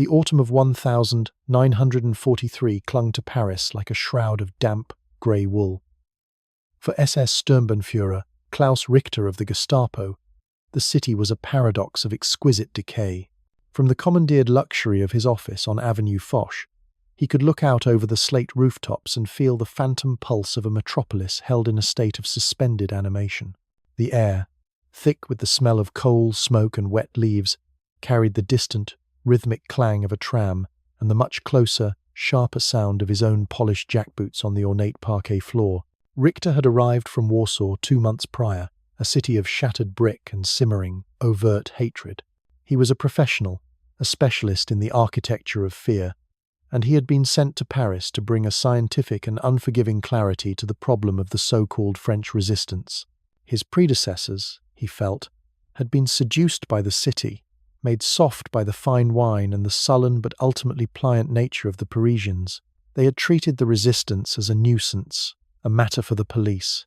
The autumn of 1943 clung to Paris like a shroud of damp, grey wool. For SS Sturmbannführer Klaus Richter of the Gestapo, the city was a paradox of exquisite decay. From the commandeered luxury of his office on Avenue Foch, he could look out over the slate rooftops and feel the phantom pulse of a metropolis held in a state of suspended animation. The air, thick with the smell of coal, smoke and wet leaves, carried the distant, rhythmic clang of a tram and the much closer, sharper sound of his own polished jackboots on the ornate parquet floor. Richter had arrived from Warsaw 2 months prior, a city of shattered brick and simmering, overt hatred. He was a professional, a specialist in the architecture of fear, and he had been sent to Paris to bring a scientific and unforgiving clarity to the problem of the so-called French resistance. His predecessors, he felt, had been seduced by the city, made soft by the fine wine and the sullen but ultimately pliant nature of the Parisians. They had treated the resistance as a nuisance, a matter for the police.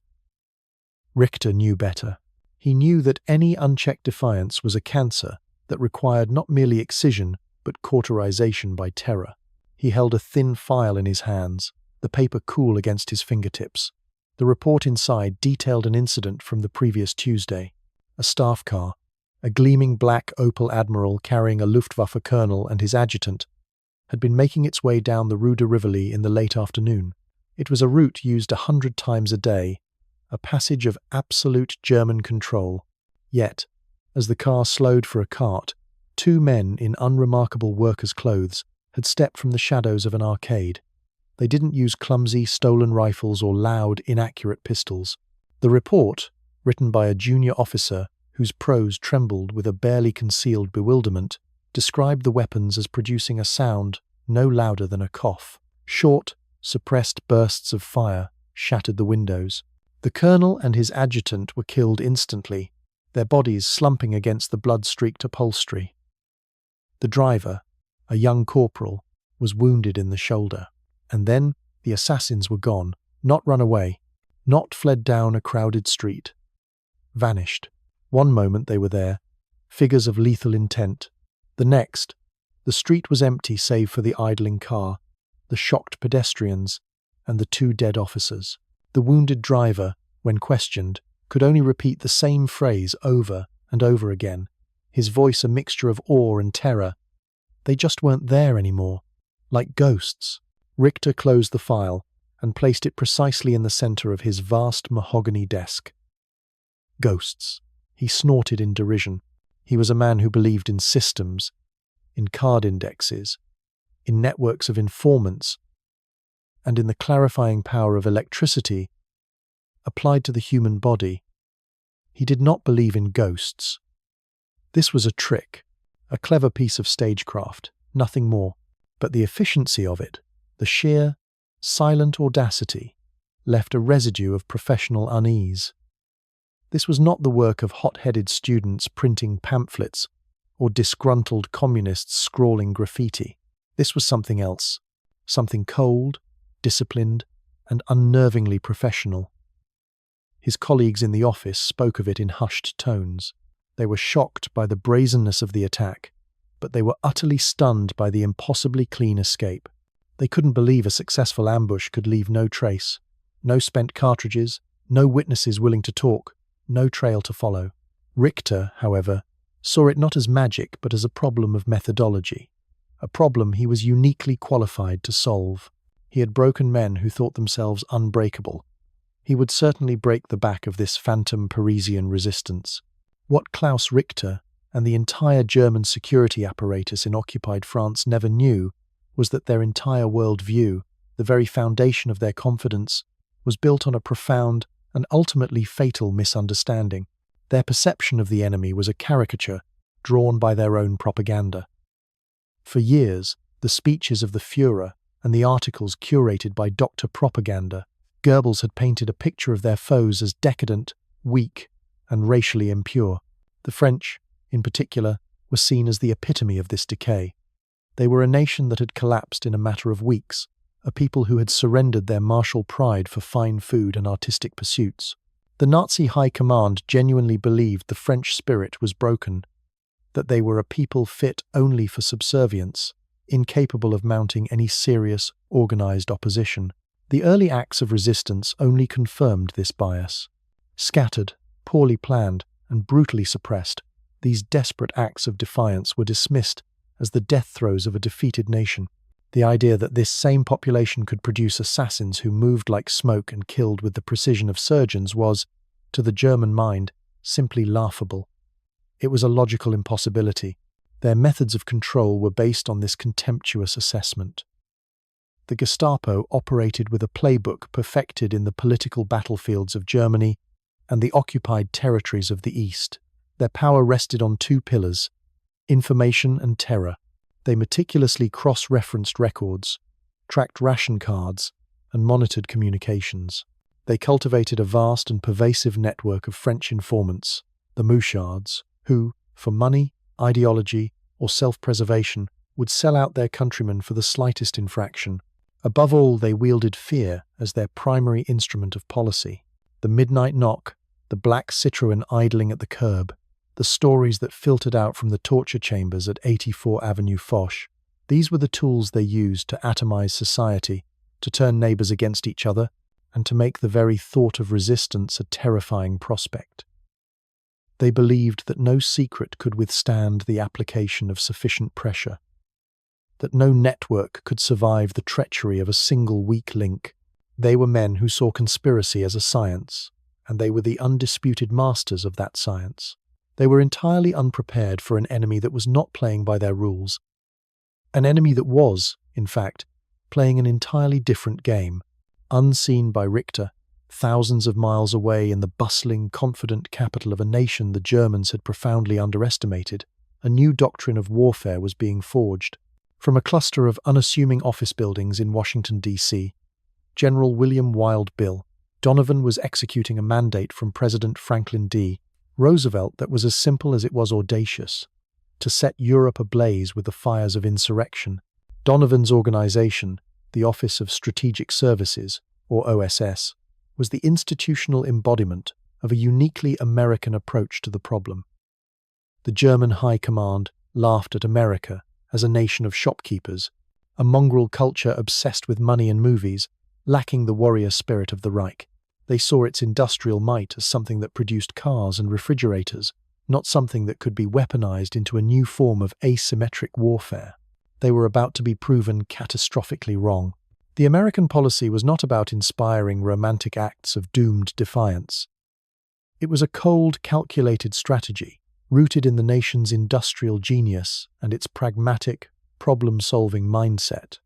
Richter knew better. He knew that any unchecked defiance was a cancer that required not merely excision but cauterization by terror. He held a thin file in his hands, the paper cool against his fingertips. The report inside detailed an incident from the previous Tuesday. A staff car, a gleaming black Opel Admiral carrying a Luftwaffe colonel and his adjutant, had been making its way down the Rue de Rivoli in the late afternoon. It was a route used 100 times a day, a passage of absolute German control. Yet, as the car slowed for a cart, 2 men in unremarkable workers' clothes had stepped from the shadows of an arcade. They didn't use clumsy, stolen rifles or loud, inaccurate pistols. The report, written by a junior officer whose prose trembled with a barely concealed bewilderment, described the weapons as producing a sound no louder than a cough. Short, suppressed bursts of fire shattered the windows. The colonel and his adjutant were killed instantly, their bodies slumping against the blood-streaked upholstery. The driver, a young corporal, was wounded in the shoulder. And then the assassins were gone, not run away, not fled down a crowded street. Vanished. One moment they were there, figures of lethal intent. The next, the street was empty save for the idling car, the shocked pedestrians, and the 2 dead officers. The wounded driver, when questioned, could only repeat the same phrase over and over again, his voice a mixture of awe and terror. They just weren't there anymore, like ghosts. Richter closed the file and placed it precisely in the center of his vast mahogany desk. Ghosts. He snorted in derision. He was a man who believed in systems, in card indexes, in networks of informants, and in the clarifying power of electricity applied to the human body. He did not believe in ghosts. This was a trick, a clever piece of stagecraft, nothing more. But the efficiency of it, the sheer, silent audacity, left a residue of professional unease. This was not the work of hot-headed students printing pamphlets or disgruntled communists scrawling graffiti. This was something else, something cold, disciplined, and unnervingly professional. His colleagues in the office spoke of it in hushed tones. They were shocked by the brazenness of the attack, but they were utterly stunned by the impossibly clean escape. They couldn't believe a successful ambush could leave no trace, no spent cartridges, no witnesses willing to talk, no trail to follow. Richter, however, saw it not as magic but as a problem of methodology, a problem he was uniquely qualified to solve. He had broken men who thought themselves unbreakable. He would certainly break the back of this phantom Parisian resistance. What Klaus Richter and the entire German security apparatus in occupied France never knew was that their entire world view, the very foundation of their confidence, was built on a profound and ultimately fatal misunderstanding. Their perception of the enemy was a caricature drawn by their own propaganda. For years, the speeches of the Führer and the articles curated by Dr. Propaganda, Goebbels had painted a picture of their foes as decadent, weak, and racially impure. The French, in particular, were seen as the epitome of this decay. They were a nation that had collapsed in a matter of weeks, a people who had surrendered their martial pride for fine food and artistic pursuits. The Nazi high command genuinely believed the French spirit was broken, that they were a people fit only for subservience, incapable of mounting any serious, organized opposition. The early acts of resistance only confirmed this bias. Scattered, poorly planned, and brutally suppressed, these desperate acts of defiance were dismissed as the death throes of a defeated nation. The idea that this same population could produce assassins who moved like smoke and killed with the precision of surgeons was, to the German mind, simply laughable. It was a logical impossibility. Their methods of control were based on this contemptuous assessment. The Gestapo operated with a playbook perfected in the political battlefields of Germany and the occupied territories of the East. Their power rested on two pillars: information and terror. They meticulously cross-referenced records, tracked ration cards, and monitored communications. They cultivated a vast and pervasive network of French informants, the mouchards, who, for money, ideology, or self-preservation, would sell out their countrymen for the slightest infraction. Above all, they wielded fear as their primary instrument of policy. The midnight knock, the black Citroën idling at the curb, the stories that filtered out from the torture chambers at 84 Avenue Foch, these were the tools they used to atomize society, to turn neighbors against each other, and to make the very thought of resistance a terrifying prospect. They believed that no secret could withstand the application of sufficient pressure, that no network could survive the treachery of a single weak link. They were men who saw conspiracy as a science, and they were the undisputed masters of that science. They were entirely unprepared for an enemy that was not playing by their rules, an enemy that was, in fact, playing an entirely different game, unseen by Richter. Thousands of miles away in the bustling, confident capital of a nation the Germans had profoundly underestimated, a new doctrine of warfare was being forged. From a cluster of unassuming office buildings in Washington, D.C., General William Wild Bill Donovan was executing a mandate from President Franklin D. Roosevelt that was as simple as it was audacious: to set Europe ablaze with the fires of insurrection. Donovan's organization, the Office of Strategic Services, or OSS, was the institutional embodiment of a uniquely American approach to the problem. The German High Command laughed at America as a nation of shopkeepers, a mongrel culture obsessed with money and movies, lacking the warrior spirit of the Reich. They saw its industrial might as something that produced cars and refrigerators, not something that could be weaponized into a new form of asymmetric warfare. They were about to be proven catastrophically wrong. The American policy was not about inspiring romantic acts of doomed defiance. It was a cold, calculated strategy, rooted in the nation's industrial genius and its pragmatic, problem-solving mindset.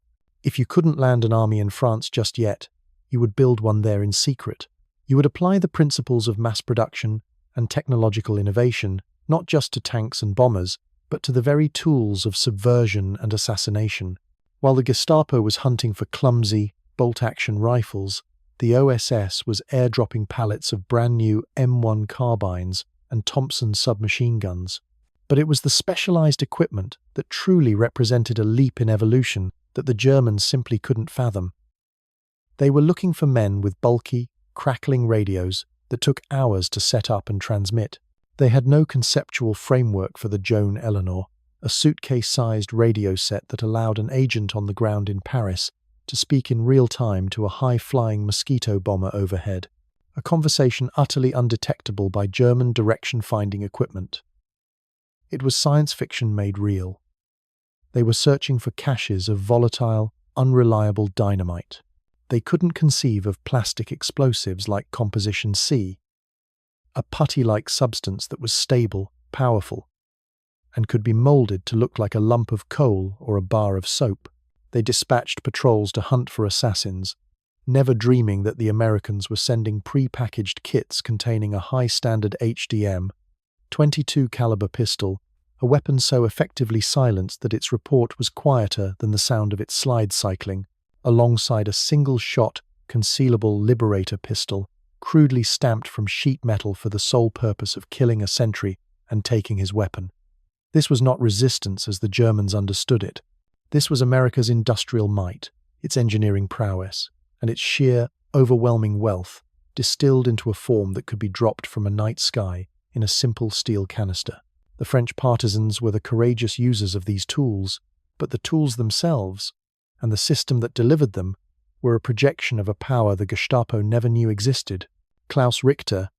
If you couldn't land an army in France just yet, you would build one there in secret. You would apply the principles of mass production and technological innovation, not just to tanks and bombers, but to the very tools of subversion and assassination. While the Gestapo was hunting for clumsy, bolt-action rifles, the OSS was airdropping pallets of brand-new M1 carbines and Thompson submachine guns. But it was the specialized equipment that truly represented a leap in evolution that the Germans simply couldn't fathom. They were looking for men with bulky, crackling radios that took hours to set up and transmit. They had no conceptual framework for the Joan Eleanor, a suitcase-sized radio set that allowed an agent on the ground in Paris to speak in real time to a high-flying mosquito bomber overhead, a conversation utterly undetectable by German direction-finding equipment. It was science fiction made real. They were searching for caches of volatile, unreliable dynamite. They couldn't conceive of plastic explosives like Composition C, a putty-like substance that was stable, powerful, and could be molded to look like a lump of coal or a bar of soap. They dispatched patrols to hunt for assassins, never dreaming that the Americans were sending pre-packaged kits containing a high-standard HDM, .22 caliber pistol, a weapon so effectively silenced that its report was quieter than the sound of its slide cycling, alongside a single-shot, concealable Liberator pistol, crudely stamped from sheet metal for the sole purpose of killing a sentry and taking his weapon. This was not resistance as the Germans understood it. This was America's industrial might, its engineering prowess, and its sheer, overwhelming wealth, distilled into a form that could be dropped from a night sky in a simple steel canister. The French partisans were the courageous users of these tools, but the tools themselves, and the system that delivered them, were a projection of a power the Gestapo never knew existed. Klaus Richter,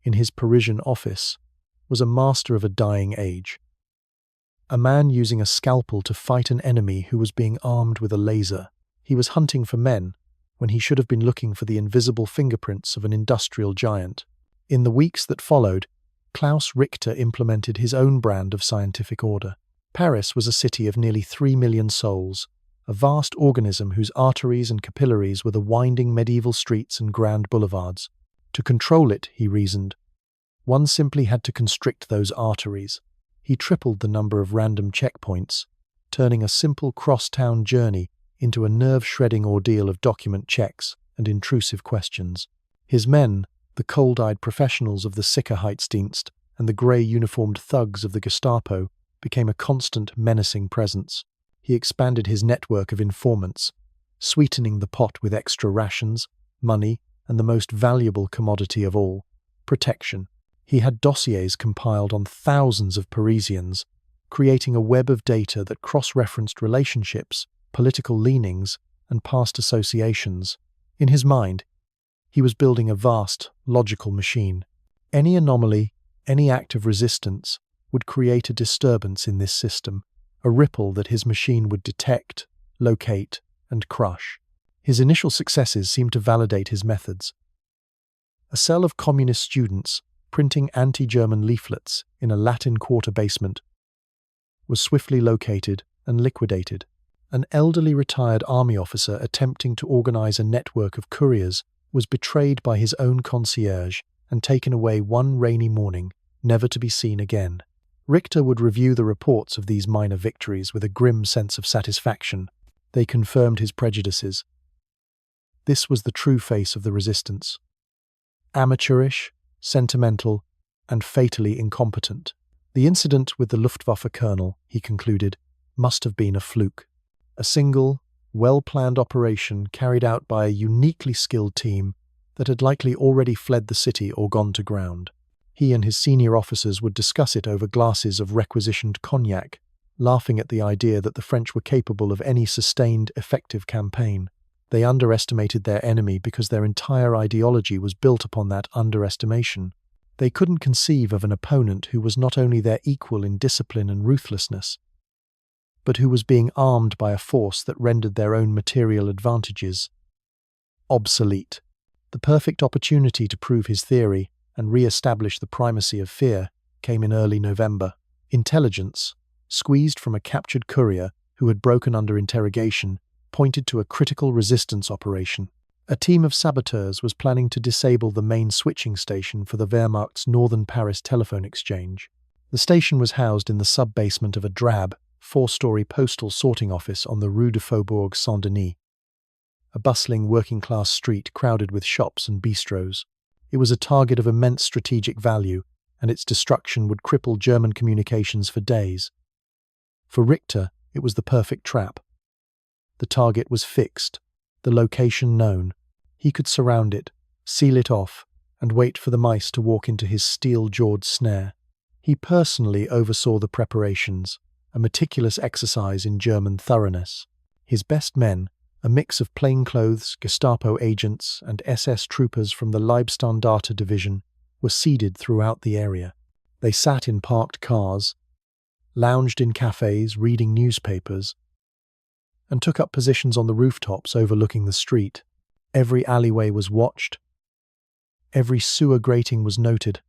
in his Parisian office, was a master of a dying age. A man using a scalpel to fight an enemy who was being armed with a laser. He was hunting for men, when he should have been looking for the invisible fingerprints of an industrial giant. In the weeks that followed, Klaus Richter implemented his own brand of scientific order. Paris was a city of nearly 3 million souls, a vast organism whose arteries and capillaries were the winding medieval streets and grand boulevards. To control it, he reasoned, one simply had to constrict those arteries. He tripled the number of random checkpoints, turning a simple cross-town journey into a nerve-shredding ordeal of document checks and intrusive questions. His men, the cold-eyed professionals of the Sicherheitsdienst and the grey-uniformed thugs of the Gestapo, became a constant, menacing presence. He expanded his network of informants, sweetening the pot with extra rations, money, and the most valuable commodity of all, protection. He had dossiers compiled on thousands of Parisians, creating a web of data that cross-referenced relationships, political leanings, and past associations. In his mind, he was building a vast, logical machine. Any anomaly, any act of resistance, would create a disturbance in this system, a ripple that his machine would detect, locate, and crush. His initial successes seemed to validate his methods. A cell of communist students, printing anti-German leaflets in a Latin Quarter basement, was swiftly located and liquidated. An elderly retired army officer attempting to organize a network of couriers was betrayed by his own concierge and taken away one rainy morning, never to be seen again. Richter would review the reports of these minor victories with a grim sense of satisfaction. They confirmed his prejudices. This was the true face of the resistance. Amateurish, sentimental, and fatally incompetent. The incident with the Luftwaffe colonel, he concluded, must have been a fluke. A single, well-planned operation carried out by a uniquely skilled team that had likely already fled the city or gone to ground. He and his senior officers would discuss it over glasses of requisitioned cognac, laughing at the idea that the French were capable of any sustained, effective campaign. They underestimated their enemy because their entire ideology was built upon that underestimation. They couldn't conceive of an opponent who was not only their equal in discipline and ruthlessness, but who was being armed by a force that rendered their own material advantages obsolete. The perfect opportunity to prove his theory and re-establish the primacy of fear came in early November. Intelligence, squeezed from a captured courier who had broken under interrogation, pointed to a critical resistance operation. A team of saboteurs was planning to disable the main switching station for the Wehrmacht's northern Paris telephone exchange. The station was housed in the sub-basement of a drab, 4-story postal sorting office on the Rue de Faubourg Saint-Denis, a bustling working-class street crowded with shops and bistros. It was a target of immense strategic value, and its destruction would cripple German communications for days. For Richter, it was the perfect trap. The target was fixed, the location known. He could surround it, seal it off, and wait for the mice to walk into his steel-jawed snare. He personally oversaw the preparations, a meticulous exercise in German thoroughness. His best men, a mix of plainclothes, Gestapo agents, and SS troopers from the Leibstandarte division, were seeded throughout the area. They sat in parked cars, lounged in cafes reading newspapers, and took up positions on the rooftops overlooking the street. Every alleyway was watched. Every sewer grating was noted.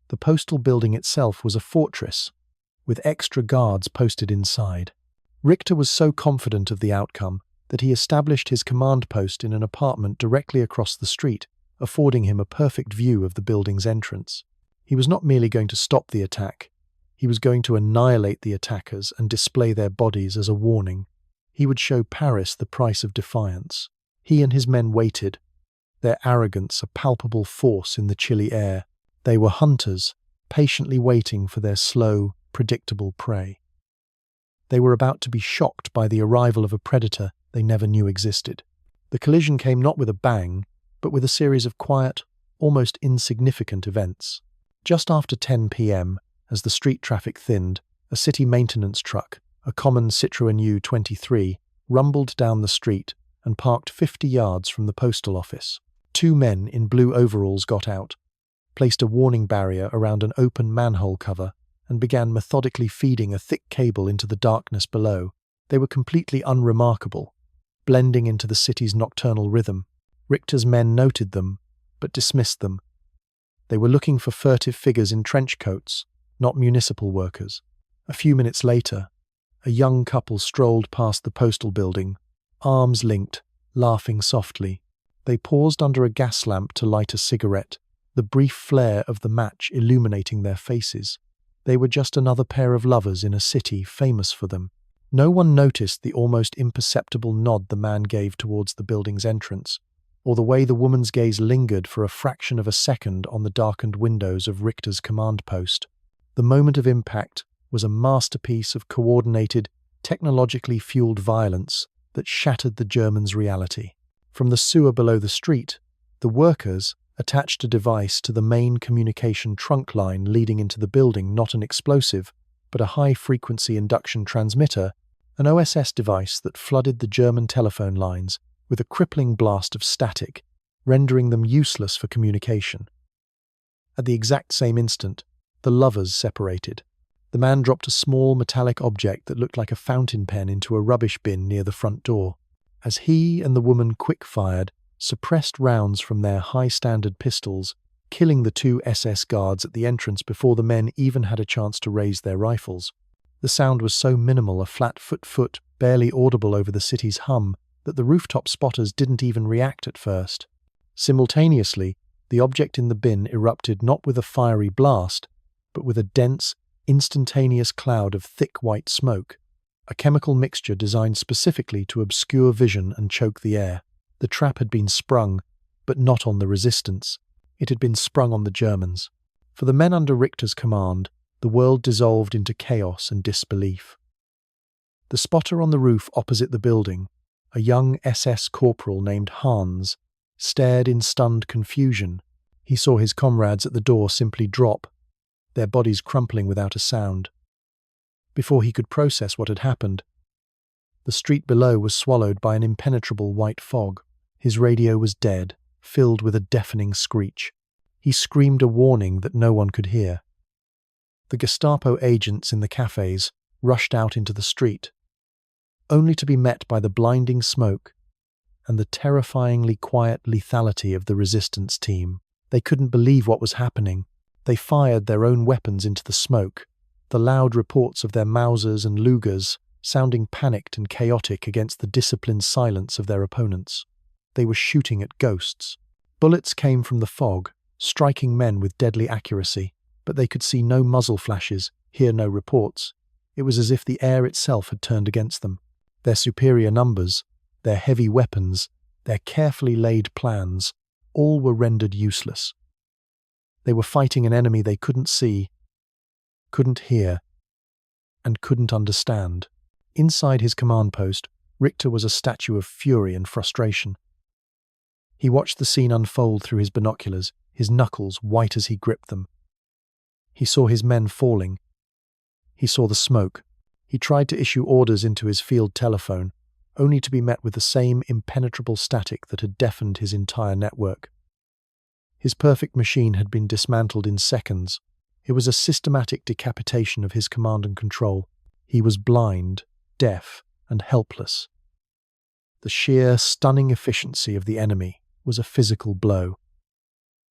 The postal building itself was a fortress, with extra guards posted inside. Richter was so confident of the outcome that he established his command post in an apartment directly across the street, affording him a perfect view of the building's entrance. He was not merely going to stop the attack, he was going to annihilate the attackers and display their bodies as a warning. He would show Paris the price of defiance. He and his men waited, their arrogance a palpable force in the chilly air. They were hunters, patiently waiting for their slow, predictable prey. They were about to be shocked by the arrival of a predator they never knew existed. The collision came not with a bang, but with a series of quiet, almost insignificant events. Just after 10 p.m., as the street traffic thinned, a city maintenance truck, a common Citroën U23, rumbled down the street and parked 50 yards from the postal office. Two men in blue overalls got out, placed a warning barrier around an open manhole cover, and began methodically feeding a thick cable into the darkness below. They were completely unremarkable, blending into the city's nocturnal rhythm. Richter's men noted them, but dismissed them. They were looking for furtive figures in trench coats, not municipal workers. A few minutes later, a young couple strolled past the postal building, arms linked, laughing softly. They paused under a gas lamp to light a cigarette, the brief flare of the match illuminating their faces. They were just another pair of lovers in a city famous for them. No one noticed the almost imperceptible nod the man gave towards the building's entrance, or the way the woman's gaze lingered for a fraction of a second on the darkened windows of Richter's command post. The moment of impact was a masterpiece of coordinated, technologically fueled violence that shattered the Germans' reality. From the sewer below the street, the workers attached a device to the main communication trunk line leading into the building, not an explosive, but a high-frequency induction transmitter, an OSS device that flooded the German telephone lines with a crippling blast of static, rendering them useless for communication. At the exact same instant, the lovers separated. The man dropped a small metallic object that looked like a fountain pen into a rubbish bin near the front door. As he and the woman quick-fired, suppressed rounds from their high-standard pistols, killing the two SS guards at the entrance before the men even had a chance to raise their rifles. The sound was so minimal, a flat foot, barely audible over the city's hum, that the rooftop spotters didn't even react at first. Simultaneously, the object in the bin erupted not with a fiery blast, but with a dense, instantaneous cloud of thick white smoke, a chemical mixture designed specifically to obscure vision and choke the air. The trap had been sprung, but not on the resistance. It had been sprung on the Germans. For the men under Richter's command, the world dissolved into chaos and disbelief. The spotter on the roof opposite the building, a young SS corporal named Hans, stared in stunned confusion. He saw his comrades at the door simply drop, their bodies crumpling without a sound. Before he could process what had happened, the street below was swallowed by an impenetrable white fog. His radio was dead, filled with a deafening screech. He screamed a warning that no one could hear. The Gestapo agents in the cafes rushed out into the street, only to be met by the blinding smoke and the terrifyingly quiet lethality of the resistance team. They couldn't believe what was happening. They fired their own weapons into the smoke, the loud reports of their Mausers and Lugers sounding panicked and chaotic against the disciplined silence of their opponents. They were shooting at ghosts. Bullets came from the fog, striking men with deadly accuracy, but they could see no muzzle flashes, hear no reports. It was as if the air itself had turned against them. Their superior numbers, their heavy weapons, their carefully laid plans, all were rendered useless. They were fighting an enemy they couldn't see, couldn't hear, and couldn't understand. Inside his command post, Richter was a statue of fury and frustration. He watched the scene unfold through his binoculars, his knuckles white as he gripped them. He saw his men falling. He saw the smoke. He tried to issue orders into his field telephone, only to be met with the same impenetrable static that had deafened his entire network. His perfect machine had been dismantled in seconds. It was a systematic decapitation of his command and control. He was blind, deaf, and helpless. The sheer, stunning efficiency of the enemy was a physical blow.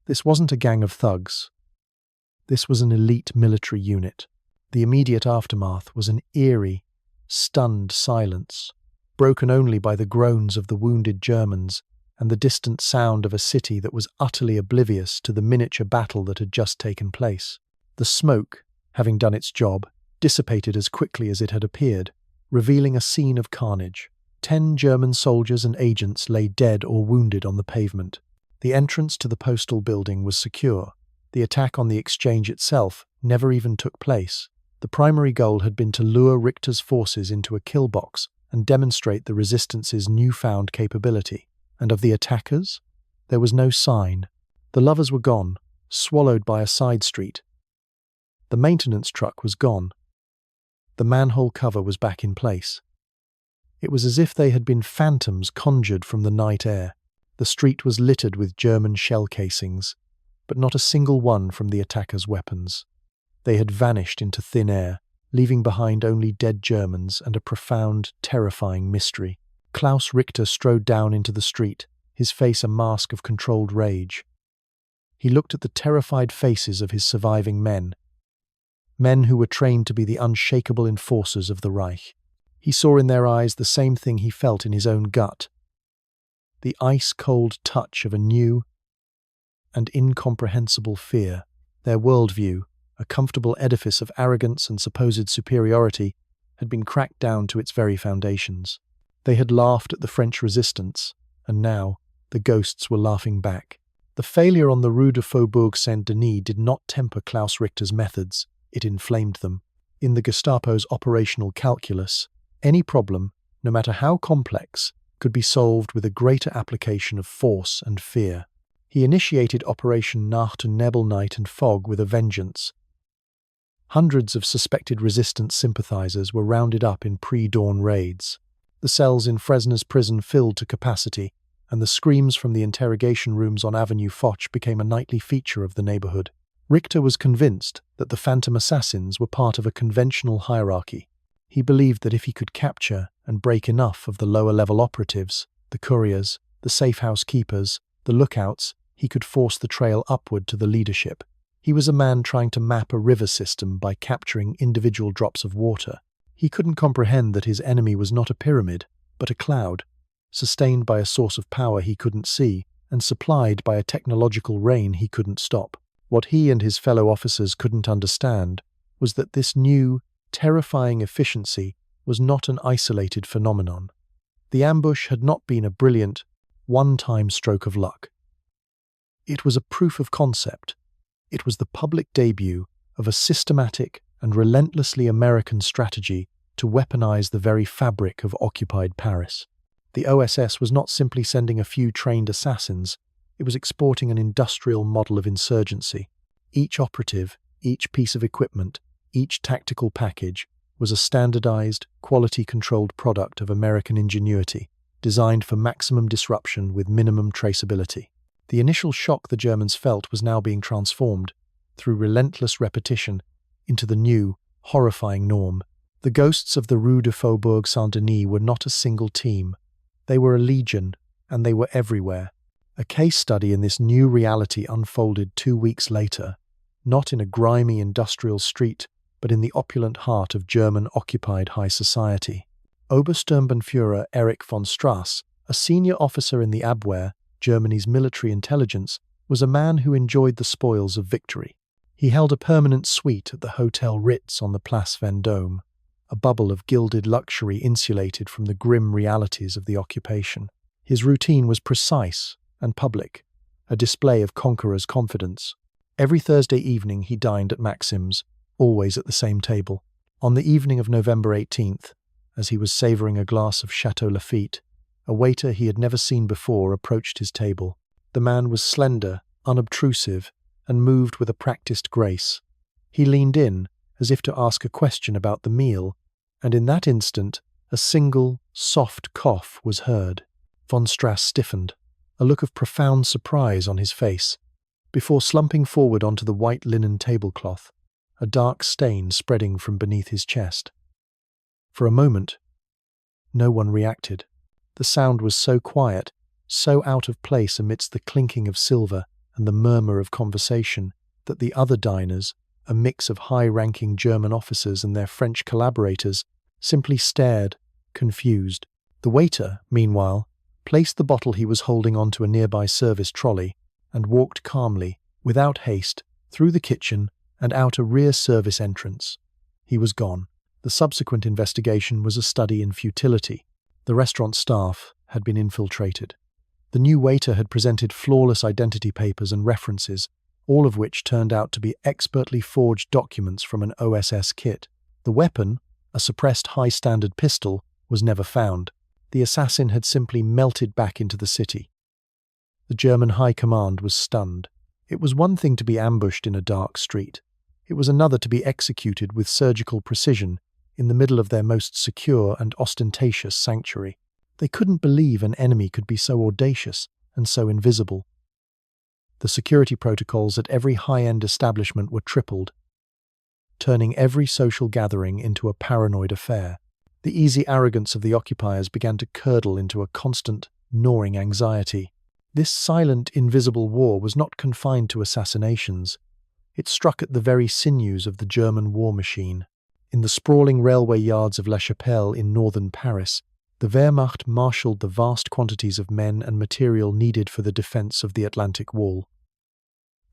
This wasn't a gang of thugs. This was an elite military unit. The immediate aftermath was an eerie, stunned silence, broken only by the groans of the wounded Germans and the distant sound of a city that was utterly oblivious to the miniature battle that had just taken place. The smoke, having done its job, dissipated as quickly as it had appeared, revealing a scene of carnage. 10 German soldiers and agents lay dead or wounded on the pavement. The entrance to the postal building was secure. The attack on the exchange itself never even took place. The primary goal had been to lure Richter's forces into a kill box and demonstrate the resistance's newfound capability. And of the attackers, there was no sign. The lovers were gone, swallowed by a side street. The maintenance truck was gone. The manhole cover was back in place. It was as if they had been phantoms conjured from the night air. The street was littered with German shell casings, but not a single one from the attackers' weapons. They had vanished into thin air, leaving behind only dead Germans and a profound, terrifying mystery. Klaus Richter strode down into the street, his face a mask of controlled rage. He looked at the terrified faces of his surviving men who were trained to be the unshakable enforcers of the Reich. He saw in their eyes the same thing he felt in his own gut, the ice-cold touch of a new and incomprehensible fear. Their worldview, a comfortable edifice of arrogance and supposed superiority, had been cracked down to its very foundations. They had laughed at the French resistance, and now the ghosts were laughing back. The failure on the Rue de Faubourg Saint-Denis did not temper Klaus Richter's methods, it inflamed them. In the Gestapo's operational calculus, any problem, no matter how complex, could be solved with a greater application of force and fear. He initiated Operation Nacht und Nebel, Night and Fog, with a vengeance. Hundreds of suspected resistance sympathizers were rounded up in pre-dawn raids. The cells in Fresnes prison filled to capacity, and the screams from the interrogation rooms on Avenue Foch became a nightly feature of the neighborhood. Richter was convinced that the phantom assassins were part of a conventional hierarchy. He believed that if he could capture and break enough of the lower-level operatives, the couriers, the safe-house keepers, the lookouts, he could force the trail upward to the leadership. He was a man trying to map a river system by capturing individual drops of water. He couldn't comprehend that his enemy was not a pyramid, but a cloud, sustained by a source of power he couldn't see, and supplied by a technological rain he couldn't stop. What he and his fellow officers couldn't understand was that this new, terrifying efficiency was not an isolated phenomenon. The ambush had not been a brilliant, one-time stroke of luck. It was a proof of concept. It was the public debut of a systematic and relentlessly American strategy to weaponize the very fabric of occupied Paris. The OSS was not simply sending a few trained assassins, it was exporting an industrial model of insurgency. Each operative, each piece of equipment, each tactical package was a standardized, quality-controlled product of American ingenuity, designed for maximum disruption with minimum traceability. The initial shock the Germans felt was now being transformed, through relentless repetition, into the new, horrifying norm. The ghosts of the Rue de Faubourg Saint-Denis were not a single team. They were a legion, and they were everywhere. A case study in this new reality unfolded 2 weeks later, not in a grimy industrial street, but in the opulent heart of German-occupied high society. Obersturmbannführer Erich von Strass, a senior officer in the Abwehr, Germany's military intelligence, was a man who enjoyed the spoils of victory. He held a permanent suite at the Hotel Ritz on the Place Vendôme, a bubble of gilded luxury insulated from the grim realities of the occupation. His routine was precise and public, a display of conqueror's confidence. Every Thursday evening he dined at Maxim's, always at the same table. On the evening of November 18th, as he was savouring a glass of Chateau Lafite, a waiter he had never seen before approached his table. The man was slender, unobtrusive, and moved with a practiced grace. He leaned in, as if to ask a question about the meal, and in that instant, a single, soft cough was heard. Von Strass stiffened, a look of profound surprise on his face, before slumping forward onto the white linen tablecloth, a dark stain spreading from beneath his chest. For a moment, no one reacted. The sound was so quiet, so out of place amidst the clinking of silver and the murmur of conversation, that the other diners, a mix of high-ranking German officers and their French collaborators, simply stared, confused. The waiter, meanwhile, placed the bottle he was holding onto a nearby service trolley and walked calmly, without haste, through the kitchen and out a rear service entrance. He was gone. The subsequent investigation was a study in futility. The restaurant staff had been infiltrated. The new waiter had presented flawless identity papers and references, all of which turned out to be expertly forged documents from an OSS kit. The weapon, a suppressed high-standard pistol, was never found. The assassin had simply melted back into the city. The German High Command was stunned. It was one thing to be ambushed in a dark street. It was another to be executed with surgical precision in the middle of their most secure and ostentatious sanctuary. They couldn't believe an enemy could be so audacious and so invisible. The security protocols at every high-end establishment were tripled, turning every social gathering into a paranoid affair. The easy arrogance of the occupiers began to curdle into a constant, gnawing anxiety. This silent, invisible war was not confined to assassinations. It struck at the very sinews of the German war machine. In the sprawling railway yards of La Chapelle in northern Paris, the Wehrmacht marshaled the vast quantities of men and material needed for the defense of the Atlantic Wall.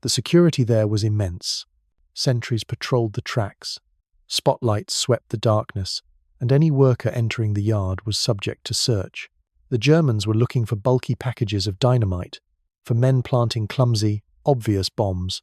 The security there was immense. Sentries patrolled the tracks, spotlights swept the darkness, and any worker entering the yard was subject to search. The Germans were looking for bulky packages of dynamite, for men planting clumsy, obvious bombs.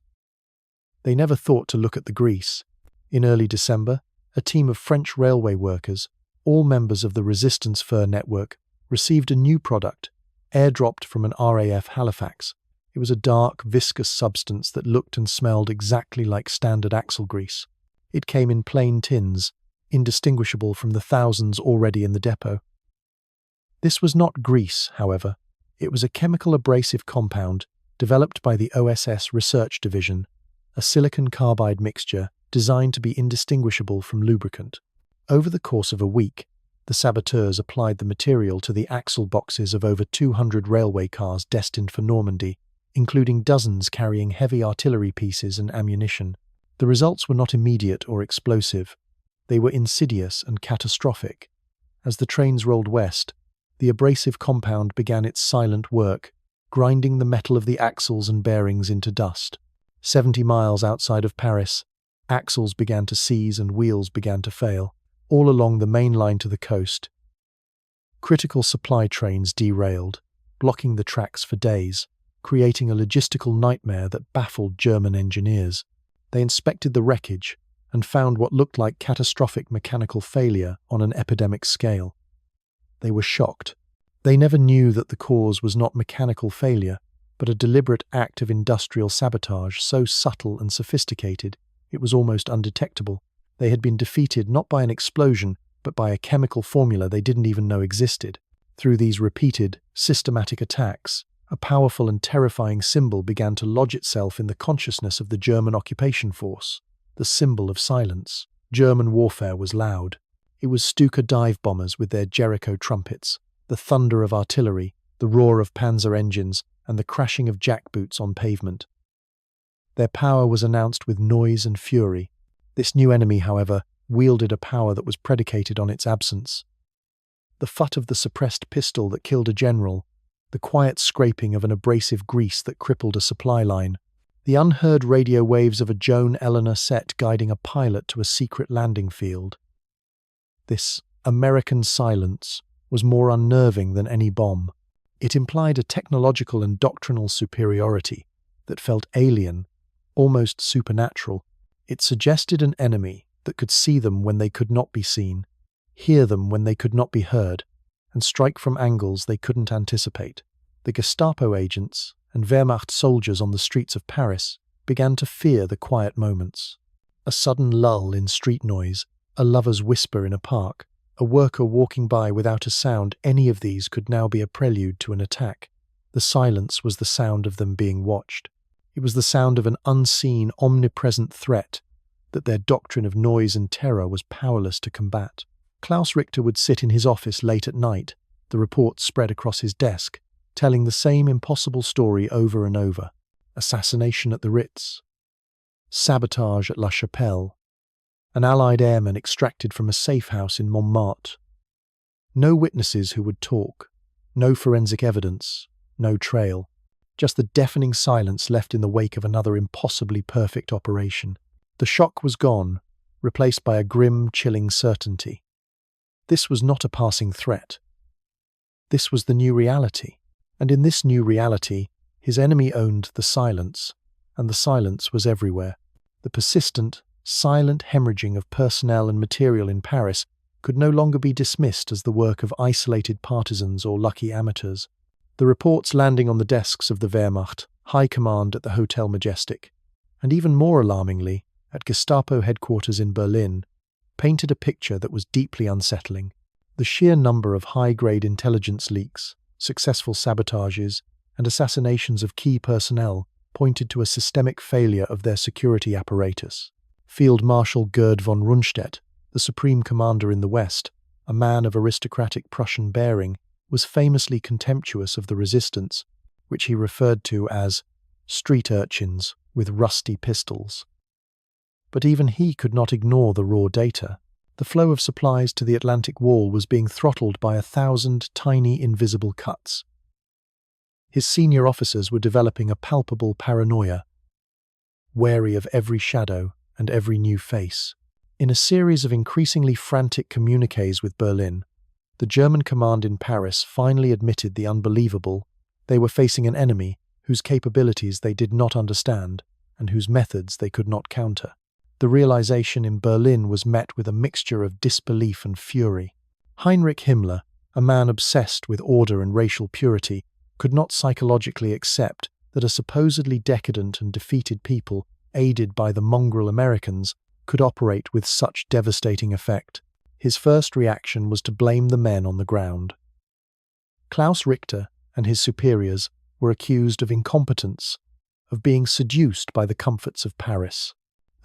They never thought to look at the grease. In early December, a team of French railway workers, all members of the Resistance Fur Network, received a new product, airdropped from an RAF Halifax. It was a dark, viscous substance that looked and smelled exactly like standard axle grease. It came in plain tins, indistinguishable from the thousands already in the depot. This was not grease, however. It was a chemical abrasive compound developed by the OSS Research Division, a silicon carbide mixture designed to be indistinguishable from lubricant. Over the course of a week, the saboteurs applied the material to the axle boxes of over 200 railway cars destined for Normandy, including dozens carrying heavy artillery pieces and ammunition. The results were not immediate or explosive. They were insidious and catastrophic. As the trains rolled west, the abrasive compound began its silent work, grinding the metal of the axles and bearings into dust. 70 miles outside of Paris, axles began to seize and wheels began to fail. All along the main line to the coast, critical supply trains derailed, blocking the tracks for days, creating a logistical nightmare that baffled German engineers. They inspected the wreckage and found what looked like catastrophic mechanical failure on an epidemic scale. They were shocked. They never knew that the cause was not mechanical failure, but a deliberate act of industrial sabotage so subtle and sophisticated it was almost undetectable. They had been defeated not by an explosion, but by a chemical formula they didn't even know existed. Through these repeated, systematic attacks, a powerful and terrifying symbol began to lodge itself in the consciousness of the German occupation force, the symbol of silence. German warfare was loud. It was Stuka dive bombers with their Jericho trumpets, the thunder of artillery, the roar of panzer engines, and the crashing of jackboots on pavement. Their power was announced with noise and fury. This new enemy, however, wielded a power that was predicated on its absence. The fut of the suppressed pistol that killed a general, the quiet scraping of an abrasive grease that crippled a supply line, the unheard radio waves of a Joan Eleanor set guiding a pilot to a secret landing field. This American silence was more unnerving than any bomb. It implied a technological and doctrinal superiority that felt alien, almost supernatural. It suggested an enemy that could see them when they could not be seen, hear them when they could not be heard, and strike from angles they couldn't anticipate. The Gestapo agents and Wehrmacht soldiers on the streets of Paris began to fear the quiet moments. A sudden lull in street noise, a lover's whisper in a park, a worker walking by without a sound, any of these could now be a prelude to an attack. The silence was the sound of them being watched. It was the sound of an unseen, omnipresent threat that their doctrine of noise and terror was powerless to combat. Klaus Richter would sit in his office late at night, the reports spread across his desk, telling the same impossible story over and over. Assassination at the Ritz, sabotage at La Chapelle, an Allied airman extracted from a safe house in Montmartre. No witnesses who would talk, no forensic evidence, no trail. Just the deafening silence left in the wake of another impossibly perfect operation. The shock was gone, replaced by a grim, chilling certainty. This was not a passing threat. This was the new reality, and in this new reality, his enemy owned the silence, and the silence was everywhere. The persistent, silent hemorrhaging of personnel and material in Paris could no longer be dismissed as the work of isolated partisans or lucky amateurs. The reports landing on the desks of the Wehrmacht, High Command at the Hotel Majestic, and even more alarmingly, at Gestapo headquarters in Berlin, painted a picture that was deeply unsettling. The sheer number of high-grade intelligence leaks, successful sabotages, and assassinations of key personnel pointed to a systemic failure of their security apparatus. Field Marshal Gerd von Rundstedt, the supreme commander in the West, a man of aristocratic Prussian bearing, was famously contemptuous of the resistance, which he referred to as street urchins with rusty pistols. But even he could not ignore the raw data. The flow of supplies to the Atlantic Wall was being throttled by 1,000 tiny invisible cuts. His senior officers were developing a palpable paranoia, wary of every shadow and every new face. In a series of increasingly frantic communiques with Berlin, the German command in Paris finally admitted the unbelievable. They were facing an enemy whose capabilities they did not understand and whose methods they could not counter. The realization in Berlin was met with a mixture of disbelief and fury. Heinrich Himmler, a man obsessed with order and racial purity, could not psychologically accept that a supposedly decadent and defeated people, aided by the mongrel Americans, could operate with such devastating effect. His first reaction was to blame the men on the ground. Klaus Richter and his superiors were accused of incompetence, of being seduced by the comforts of Paris.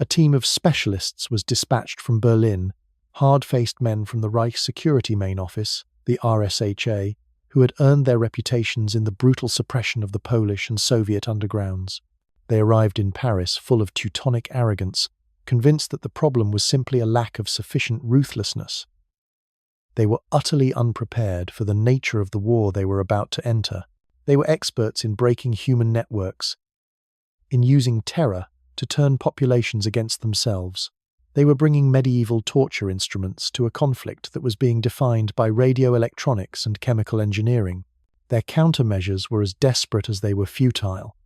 A team of specialists was dispatched from Berlin, hard-faced men from the Reich Security Main Office, the RSHA, who had earned their reputations in the brutal suppression of the Polish and Soviet undergrounds. They arrived in Paris full of Teutonic arrogance, convinced that the problem was simply a lack of sufficient ruthlessness. They were utterly unprepared for the nature of the war they were about to enter. They were experts in breaking human networks, in using terror to turn populations against themselves. They were bringing medieval torture instruments to a conflict that was being defined by radio electronics and chemical engineering. Their countermeasures were as desperate as they were futile.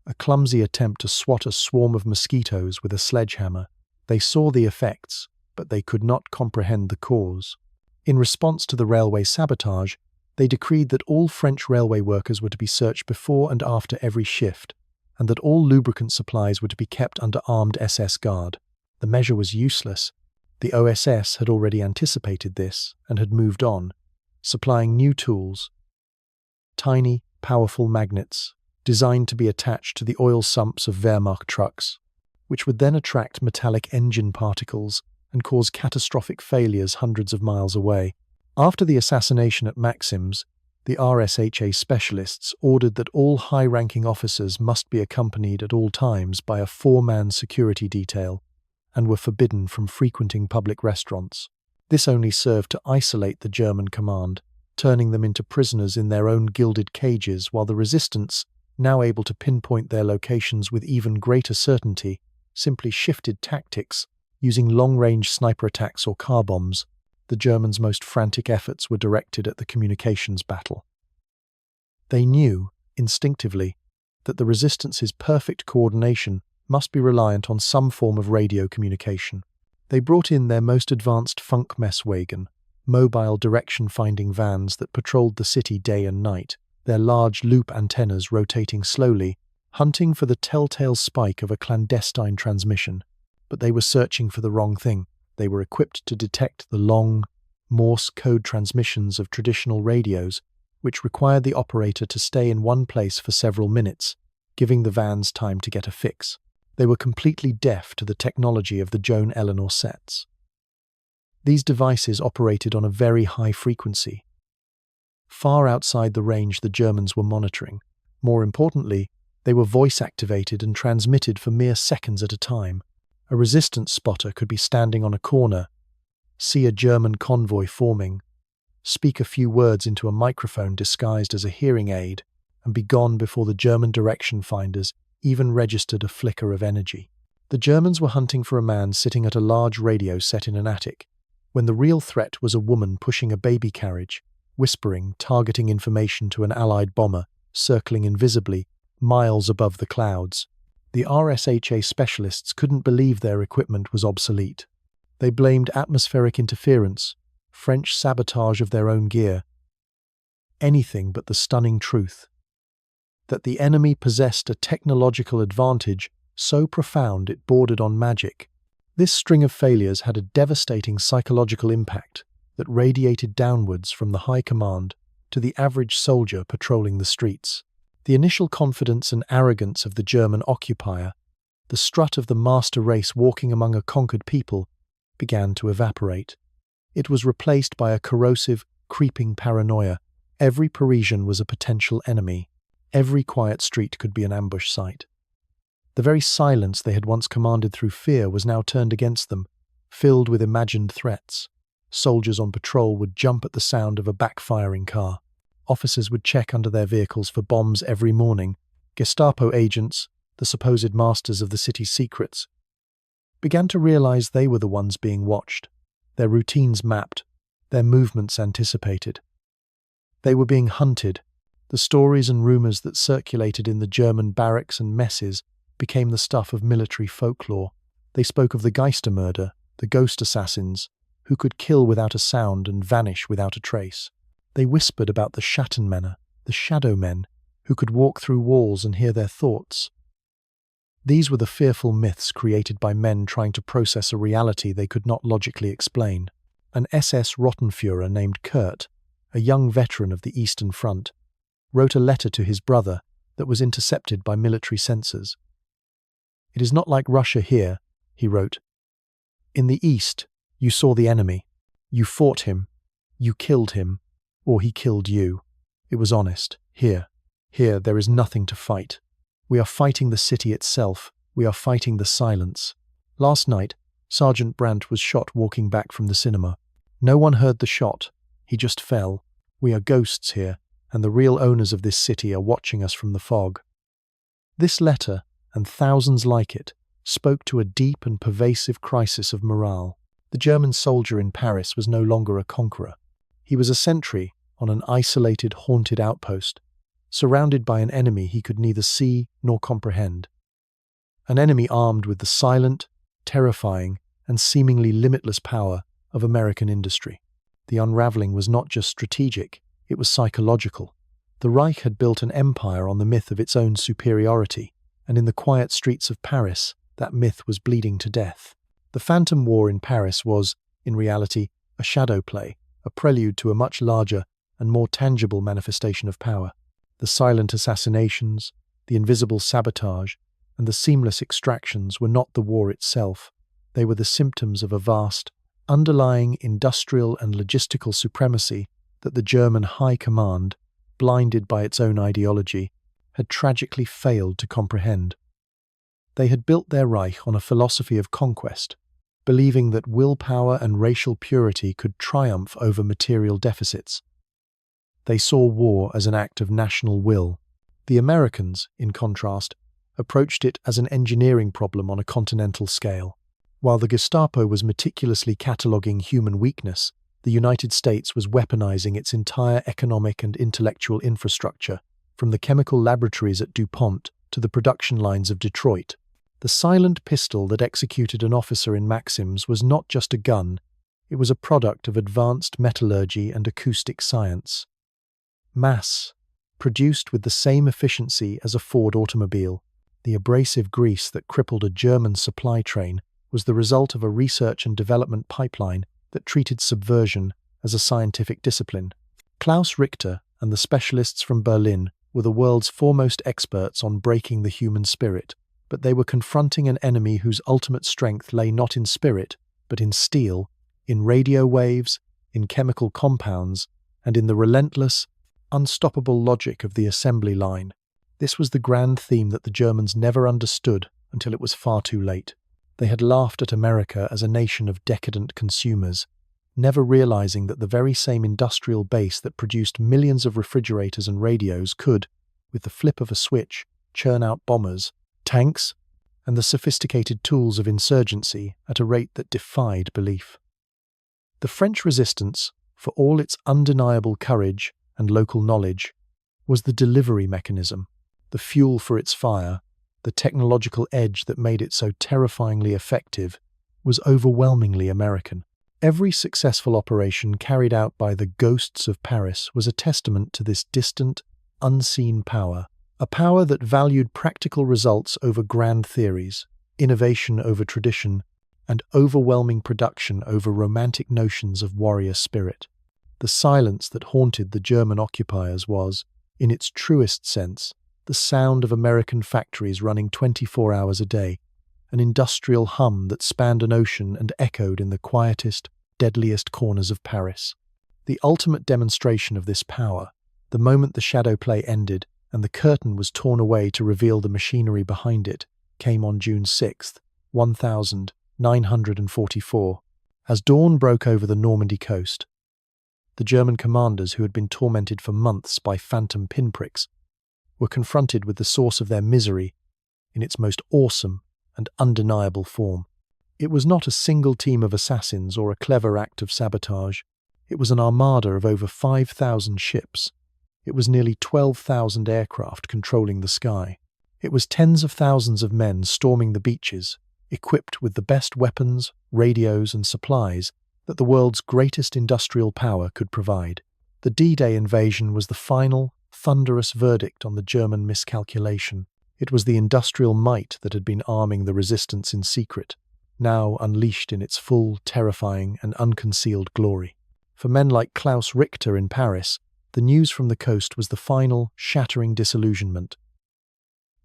A clumsy attempt to swat a swarm of mosquitoes with a sledgehammer. They saw the effects, but they could not comprehend the cause. In response to the railway sabotage, they decreed that all French railway workers were to be searched before and after every shift, and that all lubricant supplies were to be kept under armed SS guard. The measure was useless. The OSS had already anticipated this and had moved on, supplying new tools. Tiny, powerful magnets, designed to be attached to the oil sumps of Wehrmacht trucks, which would then attract metallic engine particles and cause catastrophic failures hundreds of miles away. After the assassination at Maxim's, the RSHA specialists ordered that all high-ranking officers must be accompanied at all times by a 4-man security detail and were forbidden from frequenting public restaurants. This only served to isolate the German command, turning them into prisoners in their own gilded cages, while the resistance, now able to pinpoint their locations with even greater certainty, simply shifted tactics, using long-range sniper attacks or car bombs. The Germans' most frantic efforts were directed at the communications battle. They knew, instinctively, that the resistance's perfect coordination must be reliant on some form of radio communication. They brought in their most advanced Funkmesswagen, mobile direction-finding vans that patrolled the city day and night, their large loop antennas rotating slowly, hunting for the telltale spike of a clandestine transmission. But they were searching for the wrong thing. They were equipped to detect the long, Morse code transmissions of traditional radios, which required the operator to stay in one place for several minutes, giving the vans time to get a fix. They were completely deaf to the technology of the Joan Eleanor sets. These devices operated on a very high frequency, far outside the range the Germans were monitoring. More importantly, they were voice-activated and transmitted for mere seconds at a time. A resistance spotter could be standing on a corner, see a German convoy forming, speak a few words into a microphone disguised as a hearing aid, and be gone before the German direction finders even registered a flicker of energy. The Germans were hunting for a man sitting at a large radio set in an attic, when the real threat was a woman pushing a baby carriage, whispering, targeting information to an Allied bomber, circling invisibly, miles above the clouds. The RSHA specialists couldn't believe their equipment was obsolete. They blamed atmospheric interference, French sabotage of their own gear. Anything but the stunning truth that the enemy possessed a technological advantage so profound it bordered on magic. This string of failures had a devastating psychological impact that radiated downwards from the high command to the average soldier patrolling the streets. The initial confidence and arrogance of the German occupier, the strut of the master race walking among a conquered people, began to evaporate. It was replaced by a corrosive, creeping paranoia. Every Parisian was a potential enemy. Every quiet street could be an ambush site. The very silence they had once commanded through fear was now turned against them, filled with imagined threats. Soldiers on patrol would jump at the sound of a backfiring car. Officers would check under their vehicles for bombs every morning. Gestapo agents, the supposed masters of the city's secrets, began to realize they were the ones being watched, their routines mapped, their movements anticipated. They were being hunted. The stories and rumors that circulated in the German barracks and messes became the stuff of military folklore. They spoke of the Geister murder, the ghost assassins, who could kill without a sound and vanish without a trace. They whispered about the Schattenmänner, the shadow men, who could walk through walls and hear their thoughts. These were the fearful myths created by men trying to process a reality they could not logically explain. An SS Rottenführer named Kurt, a young veteran of the Eastern Front, wrote a letter to his brother that was intercepted by military censors. "It is not like Russia here," he wrote. "In the East, you saw the enemy. You fought him. You killed him. Or he killed you. It was honest. Here, there is nothing to fight. We are fighting the city itself. We are fighting the silence." Last night, Sergeant Brandt was shot walking back from the cinema. No one heard the shot. He just fell. We are ghosts here, and the real owners of this city are watching us from the fog. This letter, and thousands like it, spoke to a deep and pervasive crisis of morale. The German soldier in Paris was no longer a conqueror. He was a sentry on an isolated, haunted outpost, surrounded by an enemy he could neither see nor comprehend. An enemy armed with the silent, terrifying, and seemingly limitless power of American industry. The unraveling was not just strategic, it was psychological. The Reich had built an empire on the myth of its own superiority, and in the quiet streets of Paris, that myth was bleeding to death. The Phantom War in Paris was, in reality, a shadow play, a prelude to a much larger and more tangible manifestation of power. The silent assassinations, the invisible sabotage, and the seamless extractions were not the war itself. They were the symptoms of a vast, underlying industrial and logistical supremacy that the German High Command, blinded by its own ideology, had tragically failed to comprehend. They had built their Reich on a philosophy of conquest, believing that willpower and racial purity could triumph over material deficits. They saw war as an act of national will. The Americans, in contrast, approached it as an engineering problem on a continental scale. While the Gestapo was meticulously cataloguing human weakness, the United States was weaponizing its entire economic and intellectual infrastructure, from the chemical laboratories at DuPont to the production lines of Detroit. The silent pistol that executed an officer in Maxim's was not just a gun, it was a product of advanced metallurgy and acoustic science. Mass, produced with the same efficiency as a Ford automobile, the abrasive grease that crippled a German supply train was the result of a research and development pipeline that treated subversion as a scientific discipline. Klaus Richter and the specialists from Berlin were the world's foremost experts on breaking the human spirit, but they were confronting an enemy whose ultimate strength lay not in spirit, but in steel, in radio waves, in chemical compounds, and in the relentless, unstoppable logic of the assembly line. This was the grand theme that the Germans never understood until it was far too late. They had laughed at America as a nation of decadent consumers, never realizing that the very same industrial base that produced millions of refrigerators and radios could, with the flip of a switch, churn out bombers, tanks, and the sophisticated tools of insurgency at a rate that defied belief. The French resistance, for all its undeniable courage and local knowledge, was the delivery mechanism, the fuel for its fire, the technological edge that made it so terrifyingly effective, was overwhelmingly American. Every successful operation carried out by the ghosts of Paris was a testament to this distant, unseen power, a power that valued practical results over grand theories, innovation over tradition, and overwhelming production over romantic notions of warrior spirit. The silence that haunted the German occupiers was, in its truest sense, the sound of American factories running 24 hours a day, an industrial hum that spanned an ocean and echoed in the quietest, deadliest corners of Paris. The ultimate demonstration of this power, the moment the shadow play ended and the curtain was torn away to reveal the machinery behind it, came on June 6, 1944, as dawn broke over the Normandy coast. The German commanders, who had been tormented for months by phantom pinpricks, were confronted with the source of their misery in its most awesome and undeniable form. It was not a single team of assassins or a clever act of sabotage. It was an armada of over 5,000 ships. It was nearly 12,000 aircraft controlling the sky. It was tens of thousands of men storming the beaches, equipped with the best weapons, radios, and supplies that the world's greatest industrial power could provide. The D-Day invasion was the final, thunderous verdict on the German miscalculation. It was the industrial might that had been arming the resistance in secret, now unleashed in its full, terrifying, and unconcealed glory. For men like Klaus Richter in Paris, the news from the coast was the final, shattering disillusionment.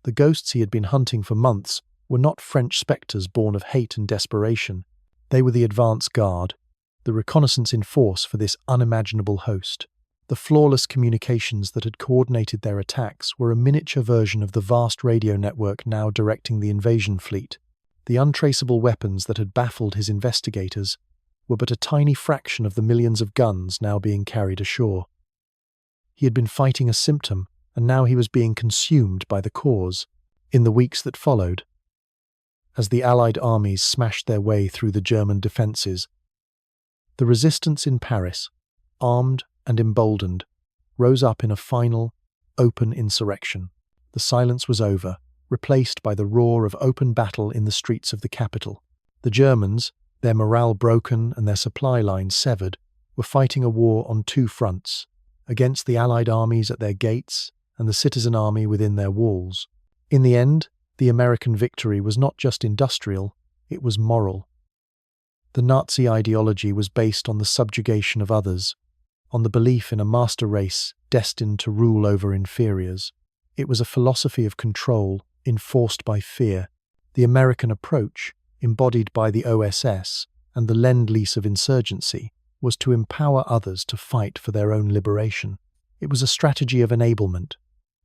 The ghosts he had been hunting for months were not French spectres born of hate and desperation. They were the advance guard, the reconnaissance in force for this unimaginable host. The flawless communications that had coordinated their attacks were a miniature version of the vast radio network now directing the invasion fleet. The untraceable weapons that had baffled his investigators were but a tiny fraction of the millions of guns now being carried ashore. He had been fighting a symptom, and now he was being consumed by the cause. In the weeks that followed, as the Allied armies smashed their way through the German defences, the resistance in Paris, armed and emboldened, rose up in a final, open insurrection. The silence was over, replaced by the roar of open battle in the streets of the capital. The Germans, their morale broken and their supply lines severed, were fighting a war on two fronts, against the Allied armies at their gates and the citizen army within their walls. In the end, the American victory was not just industrial, it was moral. The Nazi ideology was based on the subjugation of others, on the belief in a master race destined to rule over inferiors. It was a philosophy of control, enforced by fear. The American approach, embodied by the OSS and the Lend-Lease of insurgency, was to empower others to fight for their own liberation. It was a strategy of enablement,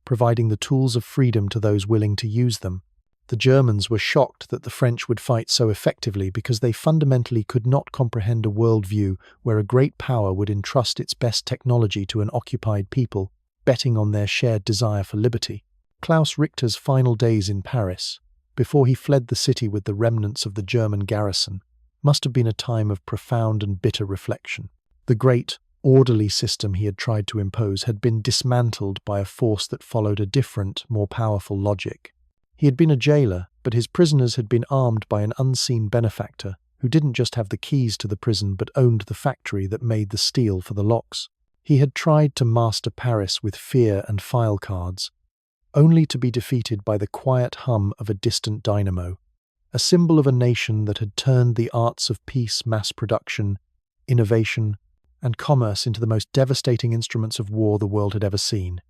providing the tools of freedom to those willing to use them. The Germans were shocked that the French would fight so effectively because they fundamentally could not comprehend a worldview where a great power would entrust its best technology to an occupied people, betting on their shared desire for liberty. Klaus Richter's final days in Paris, before he fled the city with the remnants of the German garrison, must have been a time of profound and bitter reflection. The great, orderly system he had tried to impose had been dismantled by a force that followed a different, more powerful logic. He had been a jailer, but his prisoners had been armed by an unseen benefactor who didn't just have the keys to the prison but owned the factory that made the steel for the locks. He had tried to master Paris with fear and file cards, only to be defeated by the quiet hum of a distant dynamo, a symbol of a nation that had turned the arts of peace, mass production, innovation, and commerce into the most devastating instruments of war the world had ever seen.